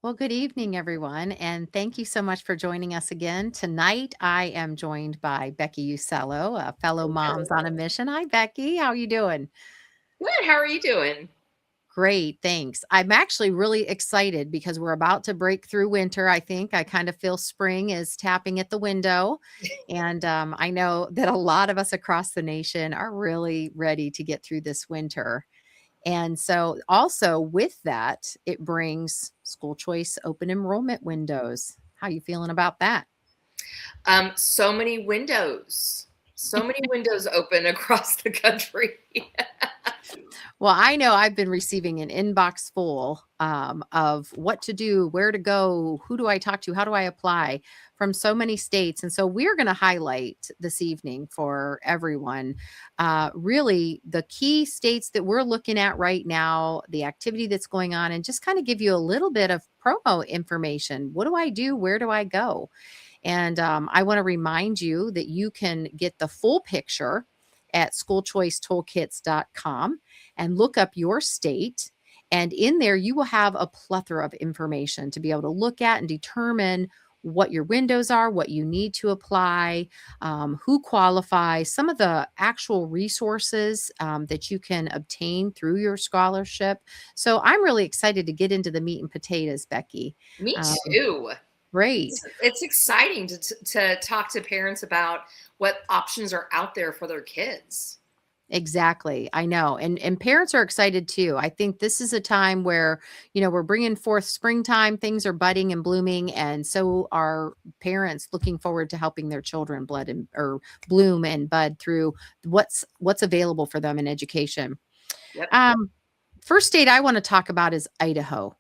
Well, good evening, everyone, and thank you so much for joining us again. Tonight, I am joined by Becky Usello, a fellow moms on a Hello. mission. Hi, Becky. How are you doing? Good. How are you doing? Great, thanks. I'm actually really excited because we're about to break through winter. I think I kind of feel spring is tapping at the window. And I know that a lot of us across the nation are really ready to get through this winter. And so also with that, it brings school choice open enrollment windows. How you feeling about that? So many windows. So many windows open across the country. Well, I know I've been receiving an inbox full of what to do, where to go, who do I talk to, how do I apply from so many states. And so we're going to highlight this evening for everyone really the key states that we're looking at right now, the activity that's going on, and just kind of give you a little bit of promo information. What do I do? Where do I go? And I want to remind you that you can get the full picture at schoolchoicetoolkits.com and look up your state. And in there, you will have a plethora of information to be able to look at and determine what your windows are, what you need to apply, who qualifies, some of the actual resources that you can obtain through your scholarship. So I'm really excited to get into the meat and potatoes, Becky. Me Um, too. Great. It's exciting to talk to parents about what options are out there for their kids. Exactly. I know. And parents are excited too. I think this is a time where, we're bringing forth springtime, things are budding and blooming, and so are parents looking forward to helping their children blood and or bloom and bud through what's available for them in education. Yep. Um First state I want to talk about is Idaho.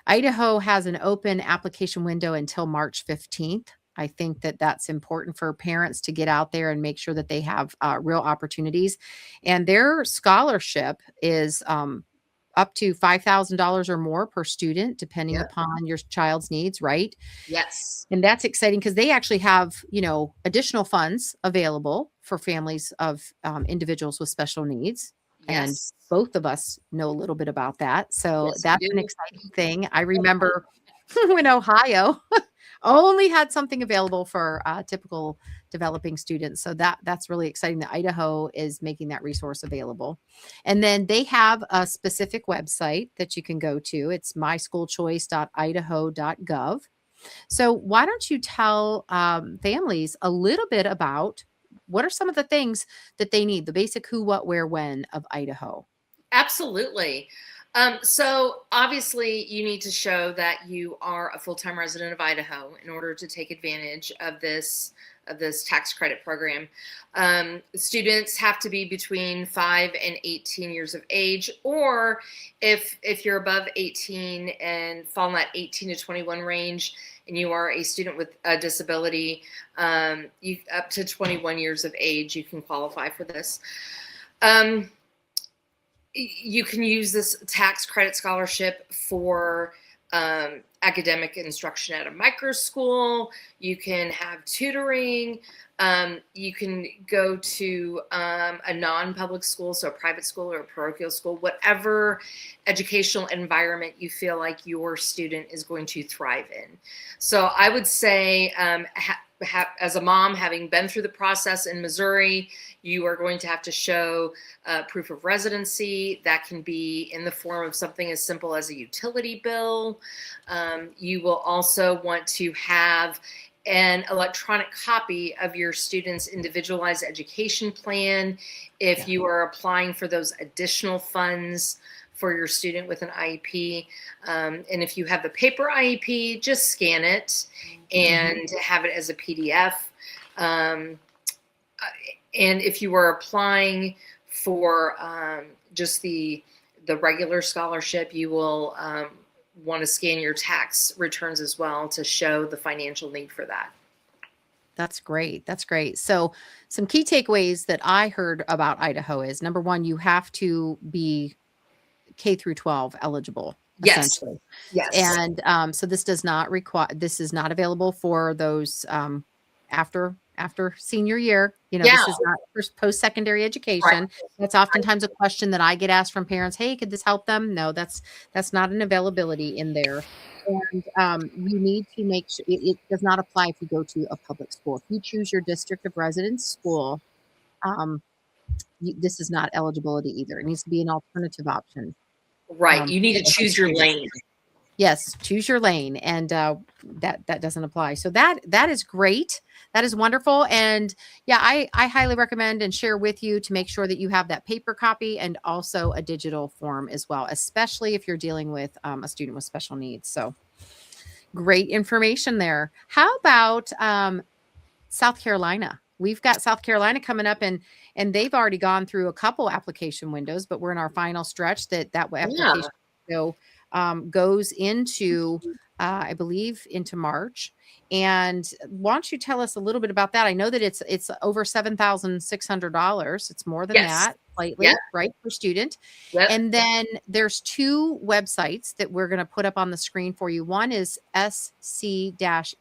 Idaho has an open application window until March 15th. I think that that's important for parents to get out there and make sure that they have real opportunities. And their scholarship is up to $5,000 or more per student, depending Yep. upon your child's needs, right? Yes. And that's exciting because they actually have, additional funds available for families of individuals with special needs. And Yes. both of us know a little bit about that. So Yes, we that's an do. exciting thing. I remember when Ohio only had something available for typical developing students. So that's really exciting that Idaho is making that resource available. And then they have a specific website that you can go to. It's myschoolchoice.idaho.gov. So, why don't you tell families a little bit about what are some of the things that they need, the basic who, what, where, when of Idaho? Absolutely. So obviously, you need to show that you are a full-time resident of Idaho in order to take advantage of this tax credit program. Students have to be between 5 and 18 years of age, or if you're above 18 and fall in that 18 to 21 range, and you are a student with a disability, you up to 21 years of age, you can qualify for this. Um, you can use this tax credit scholarship for academic instruction at a micro school. You can have tutoring. You can go to a non-public school, so a private school or a parochial school, whatever educational environment you feel like your student is going to thrive in. So I would say, as a mom, having been through the process in Missouri, you are going to have to show proof of residency. That can be in the form of something as simple as a utility bill. You will also want to have an electronic copy of your student's individualized education plan if Yeah. you are applying for those additional funds for your student with an IEP. And if you have the paper IEP, just scan it Mhm. and have it as a PDF. And if you are applying for just the regular scholarship, you will want to scan your tax returns as well to show the financial need for that. That's great. That's great. So, some key takeaways that I heard about Idaho is number one, you have to be K through 12 eligible, Yes, essentially. yes, And so this does not require, this is not available for those after senior year. Yeah, This is not for post-secondary right, education. That's oftentimes a question that I get asked from parents. Hey, could this help them? No, that's not an availability in there. And you need to make sure it does not apply if you go to a public school. If you choose your district of residence school, um, this is not eligibility either. It needs to be an alternative option right. You need to for those choose your students. lane. Yes, choose your lane, and that doesn't apply. So that is great. That is wonderful, and yeah, I highly recommend and share with you to make sure that you have that paper copy and also a digital form as well, especially if you're dealing with a student with special needs. So great information there. How about South Carolina? We've got South Carolina coming up, and they've already gone through a couple application windows, but we're in our final stretch. That Yeah. application window goes into, I believe, into March. And why don't you tell us a little bit about that? I know that it's over $7,600. It's more than Yes. that, Yep. slightly, right, per student. Yep. And then there's two websites that we're going to put up on the screen for you. One is sc-estf,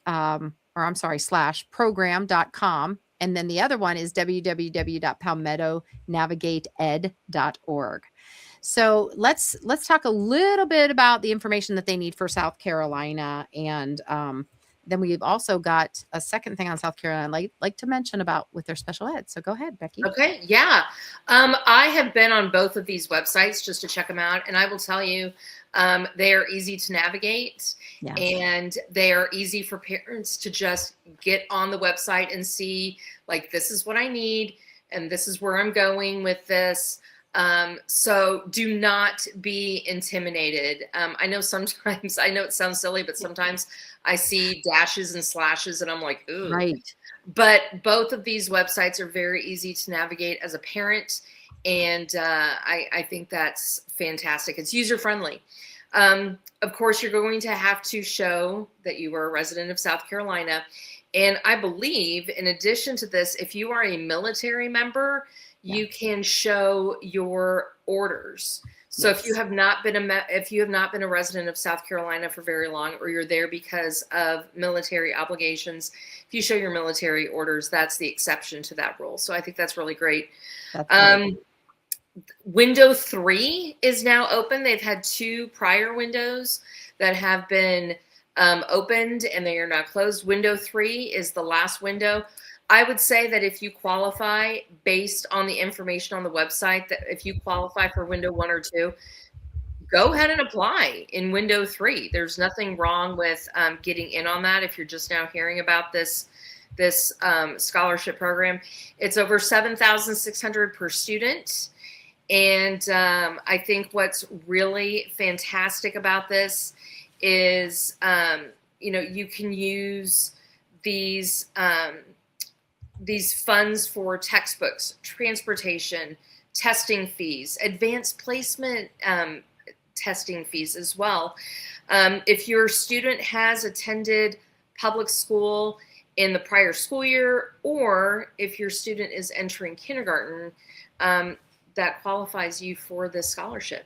or I'm sorry, /program.com. And then the other one is www.palmettonavigateed.org. So let's talk a little bit about the information that they need for South Carolina, and then we've also got a second thing on South Carolina I'd like to mention about with their special ed. So go ahead, Becky. Okay, yeah. I have been on both of these websites just to check them out, and I will tell you, they are easy to navigate, Yes. and they are easy for parents to just get on the website and see, like, this is what I need, and this is where I'm going with this. So do not be intimidated. I know sometimes, I know it sounds silly, but sometimes I see dashes and slashes, and I'm like, ooh. Right. But both of these websites are very easy to navigate as a parent, and I think that's fantastic. It's user friendly. Of course, you're going to have to show that you are a resident of South Carolina. And I believe, in addition to this, if you are a military member, you can show your orders. So if you have not been a resident of South Carolina for very long, or you're there because of military obligations, if you show your military orders, that's the exception to that rule. So I think that's really great. That's great. Window 3 is now open. They've had 2 prior windows that have been opened, and they are now closed. Window 3 is the last window. I would say that if you qualify based on the information on the website, that if you qualify for window 1 or 2, go ahead and apply in window 3. There's nothing wrong with getting in on that. If you're just now hearing about this scholarship program, it's over $7,600 per student. And I think what's really fantastic about this is, you can use these funds for textbooks, transportation, testing fees, advanced placement testing fees as well. If your student has attended public school in the prior school year, or if your student is entering kindergarten, that qualifies you for this scholarship.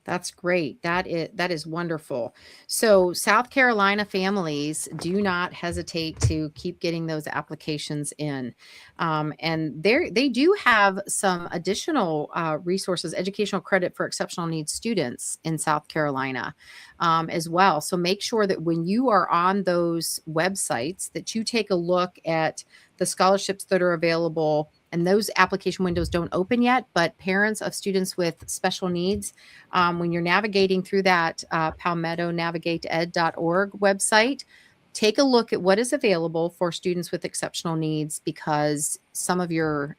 That's great. That is wonderful. So South Carolina families, do not hesitate to keep getting those applications in. And they do have some additional resources, educational credit for exceptional needs students in South Carolina as well. So make sure that when you are on those websites that you take a look at the scholarships that are available. And those application windows don't open yet, but parents of students with special needs, when you're navigating through that palmettonavigateed.org website, take a look at what is available for students with exceptional needs, because some of your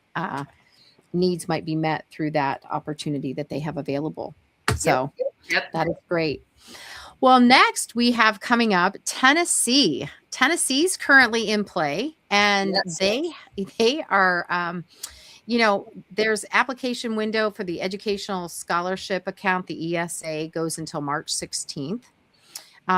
needs might be met through that opportunity that they have available. So Yep. That is great. Well, next we have coming up Tennessee. Tennessee's currently in play, and they are, there's application window for the Educational Scholarship Account. The ESA goes until March 16th.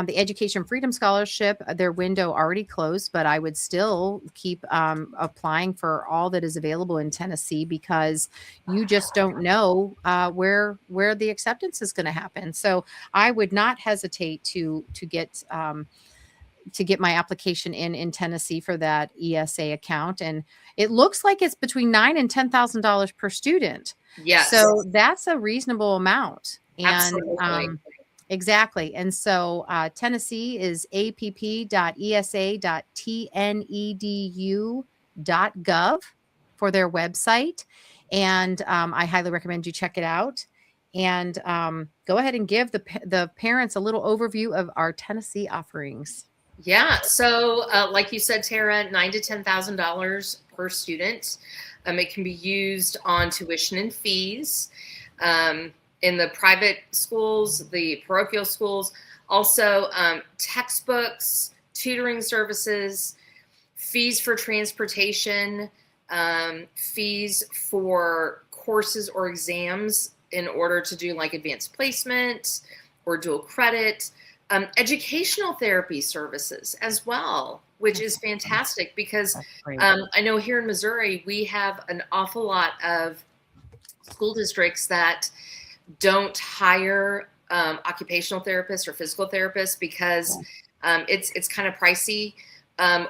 The Education Freedom Scholarship, their window already closed, but I would still keep applying for all that is available in Tennessee, because you just don't know where the acceptance is going to happen. So I would not hesitate to get to get my application in Tennessee for that ESA account, and it looks like it's between $9,000 and $10,000 per student. Yes, So that's a reasonable amount. And absolutely. exactly. And so Tennessee is app.esa.tnedu.gov for their website. And I highly recommend you check it out. And go ahead and give the parents a little overview of our Tennessee offerings. Yeah. So, like you said, Tara, $9,000 to $10,000 per student. It can be used on tuition and fees in the private schools, the parochial schools, also textbooks, tutoring services, fees for transportation, fees for courses or exams in order to do like advanced placement or dual credit, educational therapy services as well, which is fantastic because That's great. I know here in Missouri, we have an awful lot of school districts that don't hire occupational therapists or physical therapists because it's kind of pricey,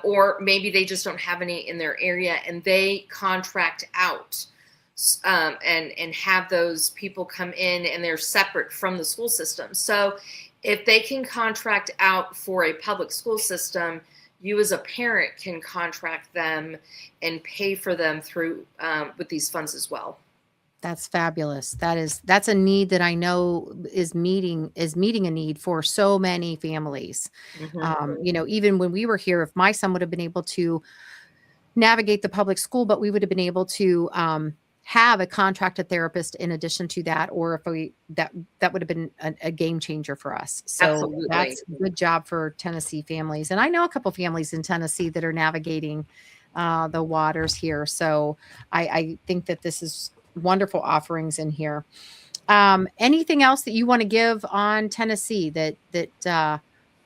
or maybe they just don't have any in their area, and they contract out and have those people come in, and they're separate from the school system. So if they can contract out for a public school system, you as a parent can contract them and pay for them through with these funds as well. That's fabulous. That's a need that I know is meeting a need for so many families. Mm-hmm. Even when we were here, if my son would have been able to navigate the public school, but we would have been able to have a contracted therapist in addition to that, or if that would have been a game changer for us. So Absolutely. that's a good job for Tennessee families. And I know a couple families in Tennessee that are navigating the waters here. So I think that this is wonderful offerings in here. Anything else that you want to give on Tennessee that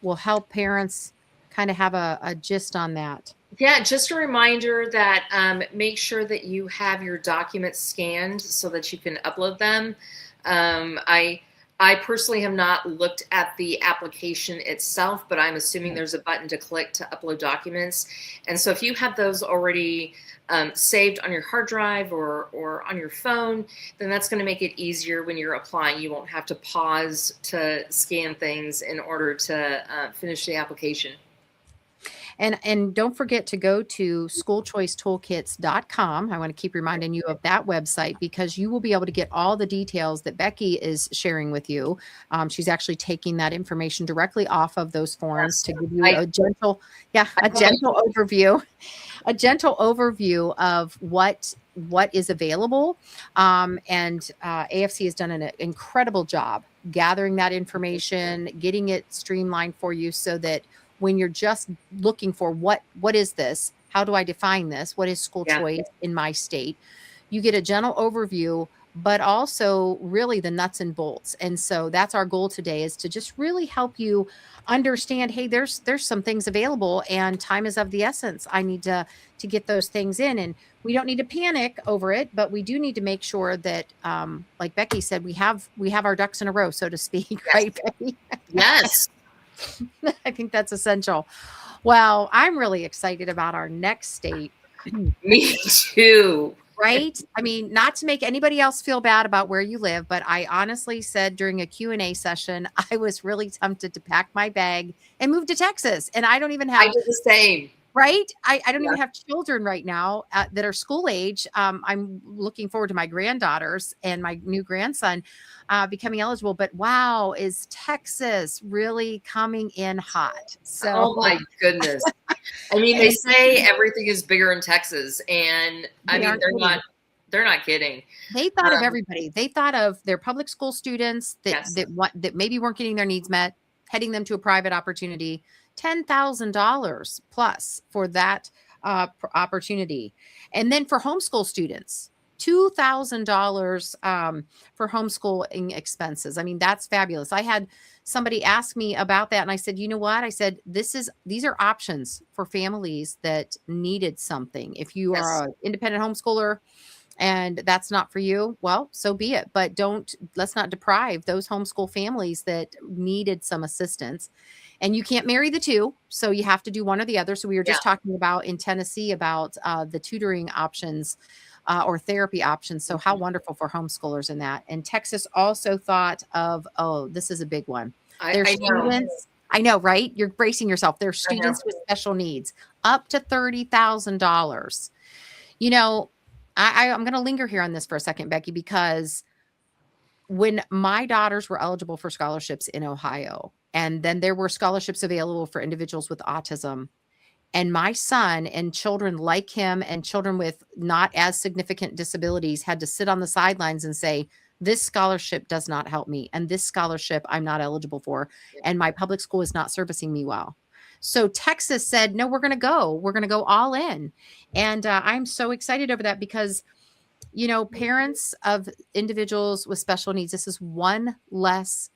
will help parents kind of have a gist on that? Yeah, just a reminder that make sure that you have your documents scanned so that you can upload them. I personally have not looked at the application itself, but I'm assuming there's a button to click to upload documents. And so if you have those already saved on your hard drive or on your phone, then that's going to make it easier when you're applying. You won't have to pause to scan things in order to finish the application. And don't forget to go to schoolchoicetoolkits.com. I want to keep reminding you of that website because you will be able to get all the details that Becki is sharing with you. She's actually taking that information directly off of those forms to give you a gentle overview, of what is available. And AFC has done an incredible job gathering that information, getting it streamlined for you so that when you're just looking for what is this? How do I define this? What is school choice in my state? You get a general overview, but also really the nuts and bolts. And so that's our goal today, is to just really help you understand, hey, there's some things available and time is of the essence. I need to get those things in, and we don't need to panic over it, but we do need to make sure that, like Becki said, we have our ducks in a row, so to speak. Yes. Right, Becki? Yes. I think that's essential. Well, I'm really excited about our next state. Me too. Right? I mean, not to make anybody else feel bad about where you live, but I honestly said during a Q&A session, I was really tempted to pack my bag and move to Texas. And I don't even have— I did the same. Right? I don't even have children right now that are school age. I'm looking forward to my granddaughters and my new grandson becoming eligible. But wow, is Texas really coming in hot? So, oh my goodness. I mean, they say everything is bigger in Texas, and I mean, they're not kidding. They thought of everybody. They thought of their public school students that maybe weren't getting their needs met, heading them to a private opportunity. $10,000 plus for that opportunity. And then for homeschool students, $2,000 for homeschooling expenses. I mean, that's fabulous. I had somebody ask me about that, and I said, you know what? I said, these are options for families that needed something. If you are an independent homeschooler, and that's not for you, well, so be it. But let's not deprive those homeschool families that needed some assistance. And you can't marry the two, so you have to do one or the other. So we were Yeah. just talking about in Tennessee about the tutoring options or therapy options. So how Mhm. wonderful for homeschoolers in that. And Texas also thought of, oh, this is a big one. Their I know. students, I know, right? You're bracing yourself. Their I know. students with special needs, up to $30,000. You know, I'm going to linger here on this for a second, Becky, because when my daughters were eligible for scholarships in Ohio, and then there were scholarships available for individuals with autism, and my son and children like him and children with not as significant disabilities had to sit on the sidelines and say, this scholarship does not help me. And this scholarship I'm not eligible for. And my public school is not servicing me well. So Texas said, no, we're going to go. We're going to go all in. And I'm so excited over that because, parents of individuals with special needs, this is one less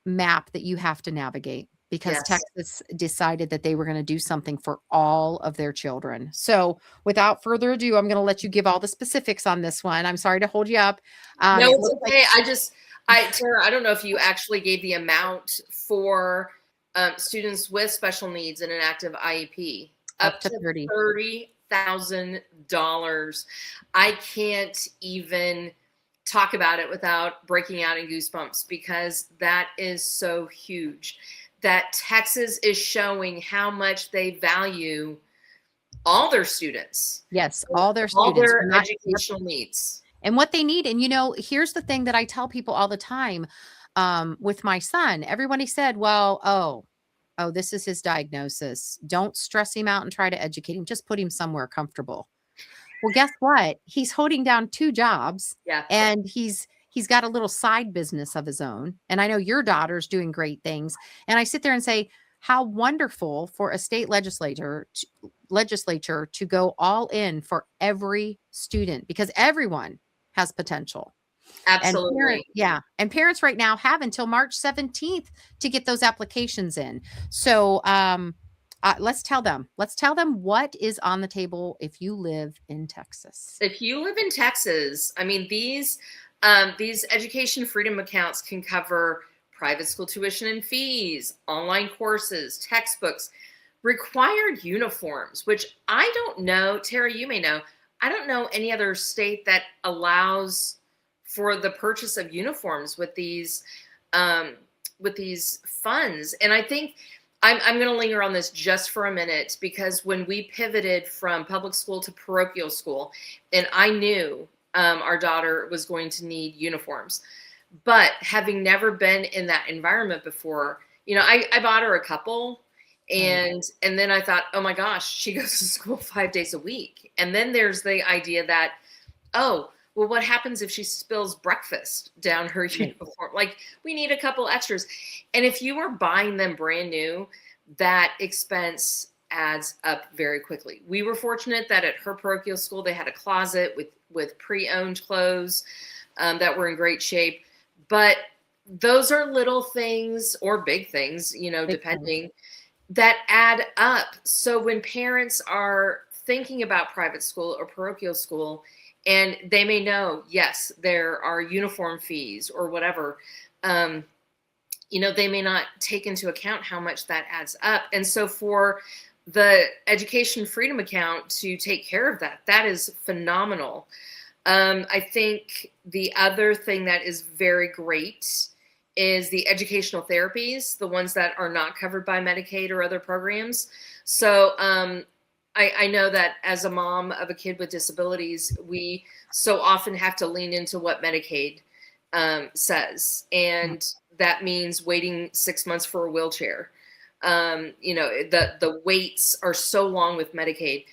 map that you have to navigate because Yes. Texas decided that they were going to do something for all of their children. So, without further ado, I'm going to let you give all the specifics on this one. I'm sorry to hold you up. No, It it's looks like okay. Tara, I don't know if you actually gave the amount for students with special needs in an active IEP. up Up to to 30. $30,000. I can't even talk about it without breaking out in goosebumps because that is so huge. That Texas is showing how much they value all their students, Yes, all their all students. their We're not, educational needs. and what they need. And here's the thing that I tell people all the time with my son. Everybody said, well, oh, this is his diagnosis. Don't stress him out and try to educate him. Just put him somewhere comfortable. Well, guess what? He's holding down 2 jobs Yeah, and he's got a little side business of his own. And I know your daughter's doing great things. And I sit there and say, how wonderful for a state legislature to go all in for every student because everyone has potential. And absolutely. parents right now have until March 17th to get those applications in. So, let's tell them what is on the table if you live in Texas. If you live in Texas, I mean these education freedom accounts can cover private school tuition and fees, online courses, textbooks, required uniforms, which I don't know, Tara, you may know. I don't know any other state that allows for the purchase of uniforms um, with these funds. And I think I'm going to linger on this just for a minute because when we pivoted from public school to parochial school, and I knew our daughter was going to need uniforms, but having never been in that environment before, I bought her a couple, Right. and then I thought, oh my gosh, she goes to school 5 days a week, and then there's the idea that, oh, well, what happens if she spills breakfast down her Right. uniform? Like, we need a couple extras. And if you are buying them brand new, that expense adds up very quickly. We were fortunate that at her parochial school, they had a closet with pre-owned clothes that were in great shape. But those are little things or big things, Big time. depending, that add up. So when parents are thinking about private school or parochial school, and they may know, yes, there are uniform fees or whatever, they may not take into account how much that adds up. And so for the education freedom account to take care of that, that is phenomenal. I think the other thing that is very great is the educational therapies, the ones that are not covered by Medicaid or other programs. So I know that as a mom of a kid with disabilities, we so often have to lean into what Medicaid says. And that means waiting 6 months for a wheelchair. The waits are so long with Medicaid.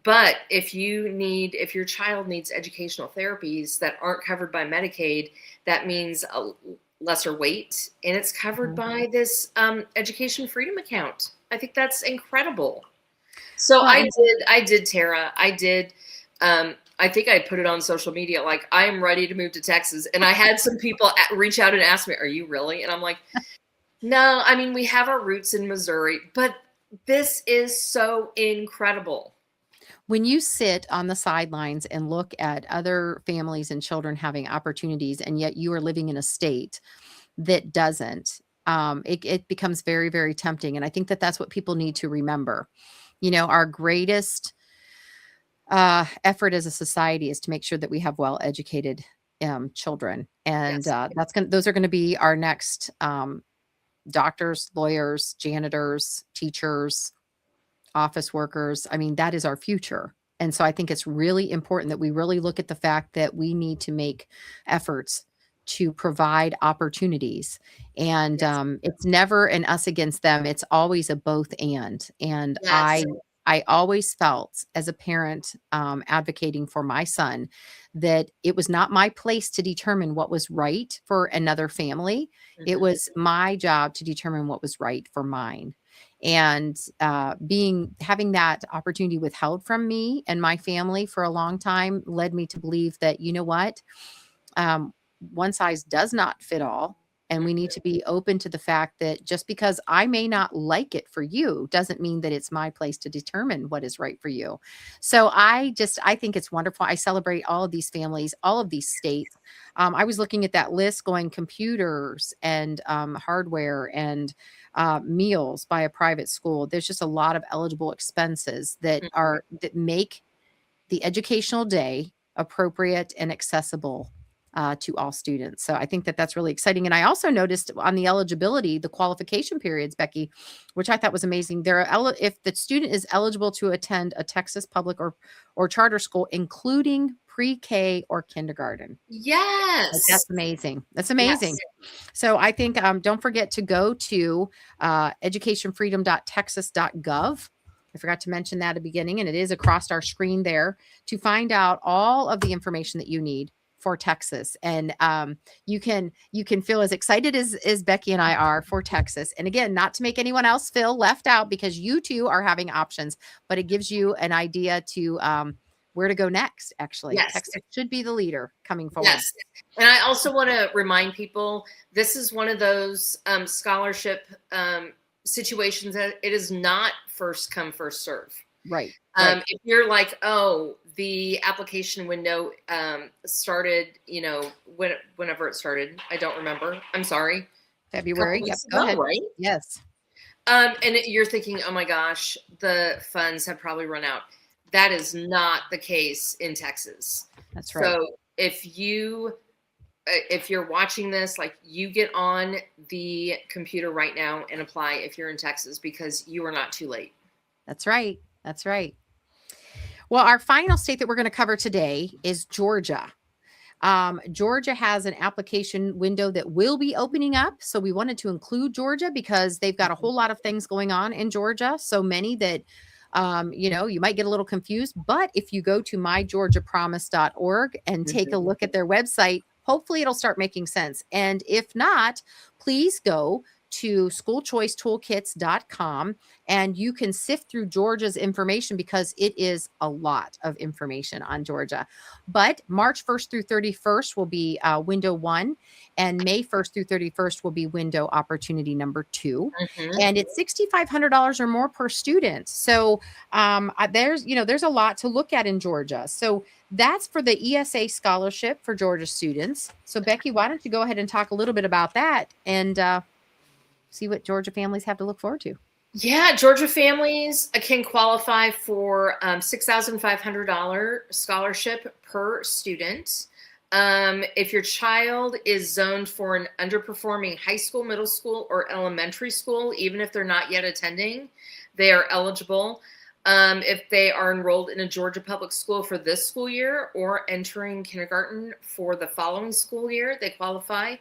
But if your child needs educational therapies that aren't covered by Medicaid, that means a lesser wait, and it's covered Mhm. by this education freedom account. I think that's incredible. So Well, and I did, Tara. I did. I think I put it on social media, like, I am ready to move to Texas. And I had some people reach out and ask me, are you really? And I'm like, no, I mean, we have our roots in Missouri, but this is so incredible. When you sit on the sidelines and look at other families and children having opportunities, and yet you are living in a state that doesn't, it becomes very, very tempting. And I think that that's what people need to remember. Our greatest effort as a society is to make sure that we have well educated children. And Yes. those are going to be our next doctors, lawyers, janitors, teachers, office workers. I mean, that is our future. And so I think it's really important that we really look at the fact that we need to make efforts to provide opportunities. And Yes. it's never an us against them. It's always a both and. And I Yes. I always felt as a parent advocating for my son that it was not my place to determine what was right for another family. It Mhm. was my job to determine what was right for mine. And having that opportunity withheld from me and my family for a long time led me to believe that, you know what, um, one size does not fit all. And we need Mhm. to be open to the fact that just because I may not like it for you doesn't mean that it's my place to determine what is right for you. So I think it's wonderful. I celebrate all of these families, all of these states. I was looking at that list going computers and hardware and meals by a private school. There's just a lot of eligible expenses that make the educational day appropriate and accessible to all students. So I think that that's really exciting. And I also noticed on the eligibility, the qualification periods, Becky, which I thought was amazing. If the student is eligible to attend a Texas public or charter school, including pre-K or kindergarten. Like, Yes. that's amazing. That's amazing. Yes. So I think don't forget to go to educationfreedom.texas.gov. I forgot to mention that at the beginning, and it is across our screen there to find out all of the information that you need for Texas. And you can feel as excited as Becky and I are for Texas. And again, not to make anyone else feel left out because you too are having options, but it gives you an idea to where to go next. Actually, Yes. Texas should be the leader coming forward. Yes. And I also want to remind people this is one of those scholarship situations that it is not first come, first serve. Right. Right. If you're like, oh, the application window started, whenever it started, I don't remember. I'm sorry. A couple February. Yep. weeks Go ago, ahead. right? Yes. You're thinking, oh my gosh, the funds have probably run out. That is not the case in Texas. That's right. So if you're watching this, like, you get on the computer right now and apply if you're in Texas, because you are not too late. That's right. That's right. Well, our final state that we're going to cover today is Georgia. Georgia has an application window that will be opening up. So we wanted to include Georgia because they've got a whole lot of things going on in Georgia. So many that, you might get a little confused. But if you go to mygeorgiapromise.org and take a Mhm. look at their website, hopefully it'll start making sense. And if not, please go to schoolchoicetoolkits.com and you can sift through Georgia's information because it is a lot of information on Georgia. But March 1st through 31st will be window one, and May 1st through 31st will be window opportunity number two. Mhm. And it's $6,500 or more per student. So there's a lot to look at in Georgia. So that's for the ESA scholarship for Georgia students. So Becky, why don't you go ahead and talk a little bit about that and see what Georgia families have to look forward to. Yeah, Georgia families can qualify for $6,500 scholarship per student. If your child is zoned for an underperforming high school, middle school, or elementary school, even if they're not yet attending, they are eligible. If they are enrolled in a Georgia public school for this school year or entering kindergarten for the following school year, they qualify.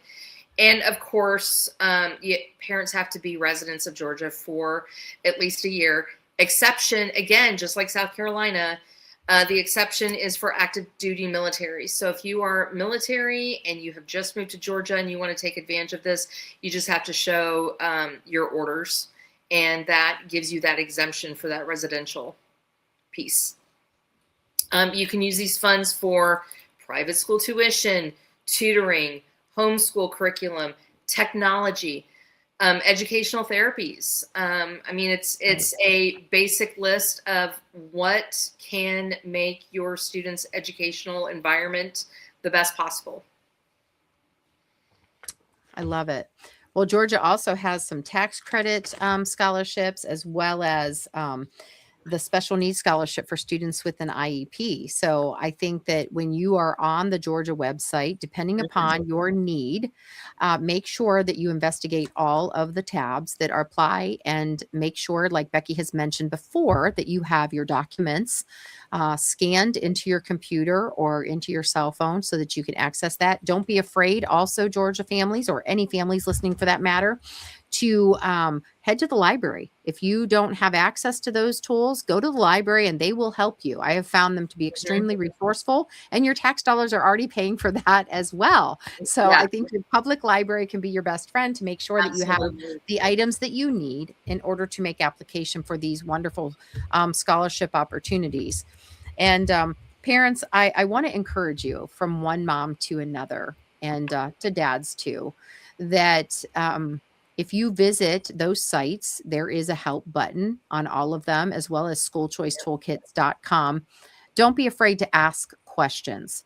And of course, parents have to be residents of Georgia for at least a year. Exception, again, just like South Carolina, the exception is for active duty military. So if you are military and you have just moved to Georgia and you want to take advantage of this, you just have to show your orders, and that gives you that exemption for that residential piece. You can use these funds for private school tuition, tutoring, homeschool curriculum, technology. Educational therapies. I mean, Right. it's a basic list of what can make your students' educational environment the best possible. I love it. Well, Georgia also has some tax credit scholarships as well as the special needs scholarship for students with an IEP. So I think that when you are on the Georgia website, depending Mhm. upon your need, make sure that you investigate all of the tabs that are apply and make sure, like Becky has mentioned before, that you have your documents scanned into your computer or into your cell phone so that you can access that. Don't be afraid, also, Georgia families or any families listening for that matter, to head to the library. If you don't have access to those tools, go to the library and they will help you. I have found them to be Mhm. extremely resourceful, and your tax dollars are already paying for that as well. So Yeah, I think your public library can be your best friend to make sure that you have absolutely. the items that you need in order to make application for these wonderful scholarship opportunities. And parents, I want to encourage you from one mom to another and to dads too, that if you visit those sites, there is a help button on all of them, as well as schoolchoicetoolkits.com. Don't be afraid to ask questions.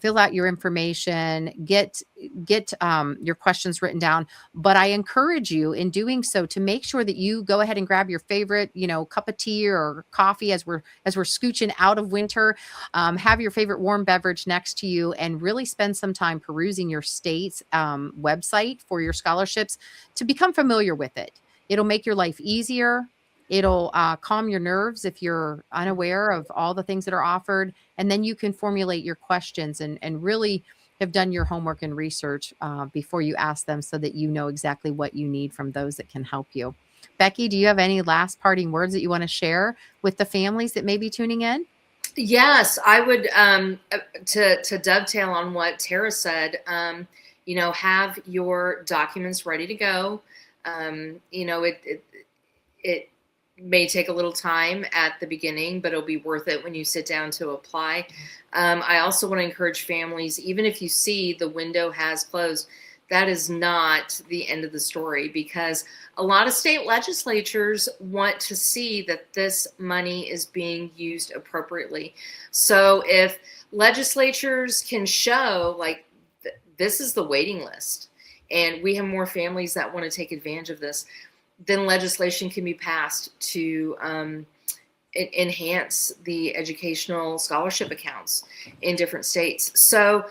Fill out your information, get your questions written down. But I encourage you in doing so to make sure that you go ahead and grab your favorite, cup of tea or coffee as we're scooching out of winter. Have your favorite warm beverage next to you and really spend some time perusing your state's website for your scholarships to become familiar with it. It'll make your life easier. It'll calm your nerves if you're unaware of all the things that are offered. And then you can formulate your questions and really have done your homework and research before you ask them so that you know exactly what you need from those that can help you. Becky, do you have any last parting words that you want to share with the families that may be tuning in? Yes, I would to dovetail on what Tara said. Have your documents ready to go. It may take a little time at the beginning, but it'll be worth it when you sit down to apply. I also want to encourage families, even if you see the window has closed, that is not the end of the story, because a lot of state legislatures want to see that this money is being used appropriately. So if legislatures can show, like, this is the waiting list, and we have more families that want to take advantage of this, then legislation can be passed to enhance the educational scholarship accounts in different states. So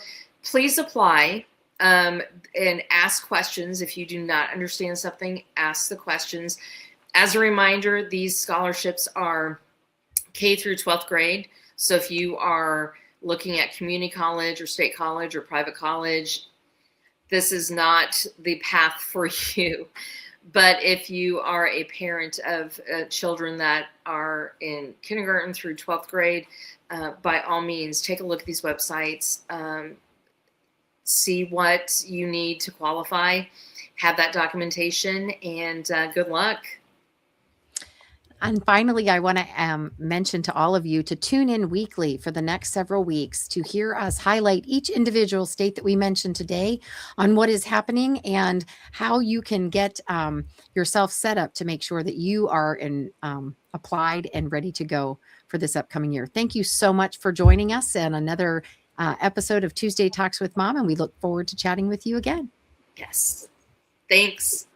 please apply, and ask questions. If you do not understand something, ask the questions. As a reminder, these scholarships are K through 12th grade. So if you are looking at community college or state college or private college, this is not the path for you. But if you are a parent of children that are in kindergarten through 12th grade, by all means, take a look at these websites, see what you need to qualify, have that documentation, and good luck. And finally, I want to mention to all of you to tune in weekly for the next several weeks to hear us highlight each individual state that we mentioned today on what is happening and how you can get yourself set up to make sure that you are applied and ready to go for this upcoming year. Thank you so much for joining us in another episode of Tuesday Talks with Mom, and we look forward to chatting with you again. Yes. Thanks.